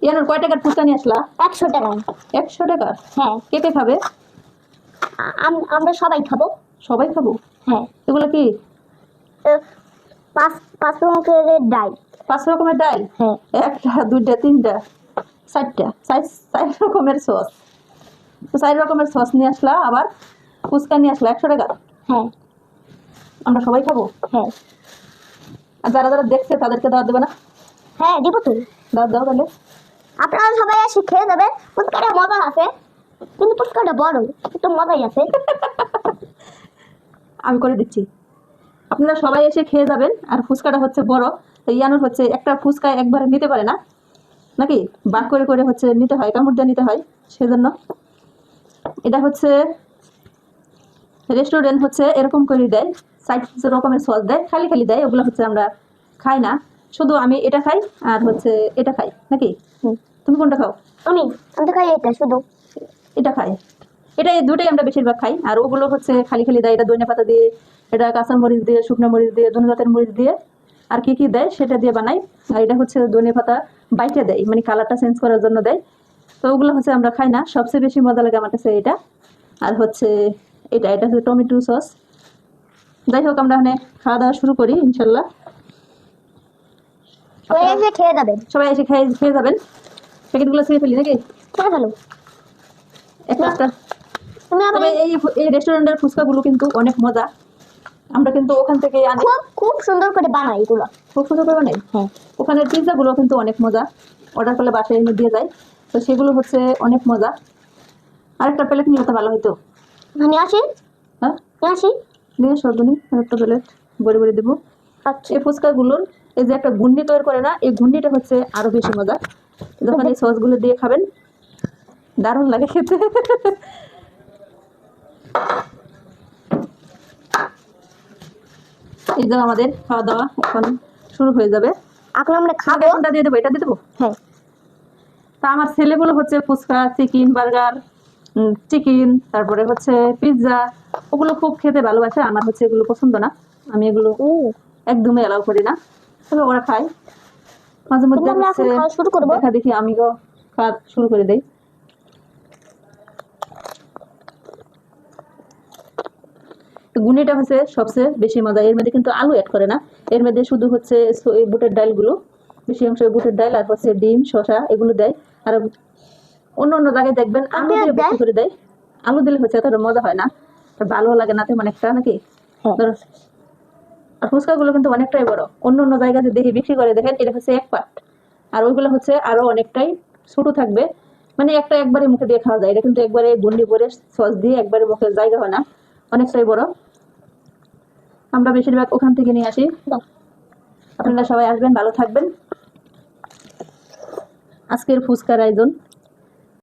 ইয়ানোর কয় টাকার ফুচকা নিয়ে আসলা? 100 টাকা। 100 টাকা? হ্যাঁ। কে কে খাবে? আমরা সবাই খাবো। সবাই খাবো? হ্যাঁ। এগুলো কি? 5 রকমের ডাল। 5 রকমের ডাল? হ্যাঁ। একটা, দুইটা, তিনটা, চারটা, 4 রকমের সস। তো 4 রকমের সস নিয়ে আসলা, আবার ফুচকা নিয়ে আসলা 100 টাকা। হ্যাঁ। আমরা সবাই খাবো? হ্যাঁ। আর যারা যারা দেখছে তাদেরকে দাওয়াত দেবে না? হ্যাঁ, দিব তো। দাওয়াত দাও তাহলে। আপনারা সবাই এসে খেয়ে যাবেন। ফুচকাটা মজা আছে, কিন্তু ফুচকাটা বড়, একটু মজাই আছে। আমি করে দিচ্ছি। আপনারা সবাই এসে খেয়ে যাবেন। আর ফুচকাটা হচ্ছে বড়, তো ইয়ানুর হচ্ছে একটা ফুচকা একবারে নিতে পারে না, নাকি বাক করে করে হচ্ছে নিতে হয়, কামড় দিয়ে নিতে হয়, সেজন্য এটা হচ্ছে রেস্টুরেন্ট হচ্ছে এরকম করে দেয়, 4 রকমের সস দেয়, খালি খালি দেয়, ওগুলো হচ্ছে আমরা খাই না। শুধু আমি এটা খাই আর হচ্ছে এটা খাই, নাকি? তুমি কোনটা খাও? আমি তো খাই এটা, শুধু এটা খাই। এটা এই দুটোই আমরা বেশিরভাগ খাই। আর ওগুলো হচ্ছে খালি খালি দেয়, এটা ধনে পাতা দিয়ে, এটা কাঁচা মরিচ দিয়ে, শুকনো মরিচ দিয়ে, ধনে জাতের মরিচ দিয়ে, আর কি কি দেয় সেটা দিয়ে বানাই। আর এটা হচ্ছে ধনে পাতা বাইটে দেয়, মানে কালারটা চেঞ্জ করার জন্য দেয়। তো ওগুলো হচ্ছে আমরা খাই না। সবচেয়ে বেশি মজা লাগে আমার কাছে এটা। আর হচ্ছে এটা এটা হচ্ছে টমেটো সস। যাই হোক, আমরা এখানে খাওয়া দাওয়া শুরু করি ইনশাল্লাহ। সবাই এসে খেয়ে যাবেন। সবাই এসে খেয়ে খেয়ে যাবেন। প্যাকেটগুলো ছিঁড়ে ফেলি নাকি? খেয়ে ভালো। একটা একটা। তুমি তবে এই রেস্টুরেন্টের ফুচকাগুলো কিন্তু অনেক মজা। আমরা কিন্তু ওখান থেকে আনি, খুব খুব সুন্দর করে বানাই এগুলো। খুব সুন্দর করে বানাই। হ্যাঁ। ওখানের পিৎজাগুলো কিন্তু অনেক মজা, অর্ডার করলে বাসায় এনে দিয়ে যায়। তো সেগুলো হচ্ছে অনেক মজা। আরেকটা প্লেট নিয়ে হতে ভালো হতো। আমি আসি। হ্যাঁ, আসি। নিয়ে সবদিনই আরেকটা প্লেট ভরে ভরে দেবো। আচ্ছা। এই ফুচকাগুলোর এই যে একটা ঘুন্ডি তৈরি করে না, এই ঘুন্ডিটা হচ্ছে আরো বেশি মজা। যখন এই সসগুলো দিয়ে খাবেন দারুণ লাগে খেতে। এই যে আমাদের খাওয়া দাওয়া এখন শুরু হয়ে যাবে। এখন আমরা খাবো। কোনটা দিয়ে দেবো? এটা দিয়ে দেবো? হ্যাঁ। তা আমার ছেলেগুলো হচ্ছে ফুচকা, চিকেন বার্গার, চিকেন, তারপরে হচ্ছে পিৎজা, ওগুলো খুব খেতে ভালোবাসে। আমার হচ্ছে এগুলো পছন্দ না, আমি এগুলো একদমই অ্যালাউ করি না। তবে ওরা খায় মাঝে মধ্যে। আমরা এখন খাওয়া শুরু করবো। দেখা দেখি আমিও খাওয়া শুরু করে দেই। গুনিটা হচ্ছে সবচেয়ে বেশি মজা। এর মধ্যে কিন্তু আলু অ্যাড করে না, এর মধ্যে শুধু হচ্ছে এই বুটের ডালগুলো, বেশি অংশ বুটের ডাল, আর হচ্ছে ডিম, শসা এগুলো দেয়। আর অন্য অন্য জায়গায় দেখবেন আলু দিয়ে বেশি করে দেয়। আলু দিলে হচ্ছে এতটা মজা হয় না, ভালো লাগে না তেমন একটা, নাকি? আর ফুচকাগুলো কিন্তু অনেকটাই বড়। অন্য অন্য জায়গাতে দেখে বিক্রি করে, দেখেন এটা হচ্ছে 1 পাট, আর ওইগুলো হচ্ছে আরো অনেকটাই ছোট থাকবে। মানে একটা একবারে মুখে দিয়ে খাওয়া যায়, এটা কিন্তু একবারে গুন্ডি ভরে সস দিয়ে একবারে মুখের জায়গা হয় না, অনেকটাই বড়। আমরা বেশিরভাগ ওখান থেকে নিয়ে আসি। আপনারা সবাই আসবেন, ভালো থাকবেন। আজকের ফুচকার আয়োজন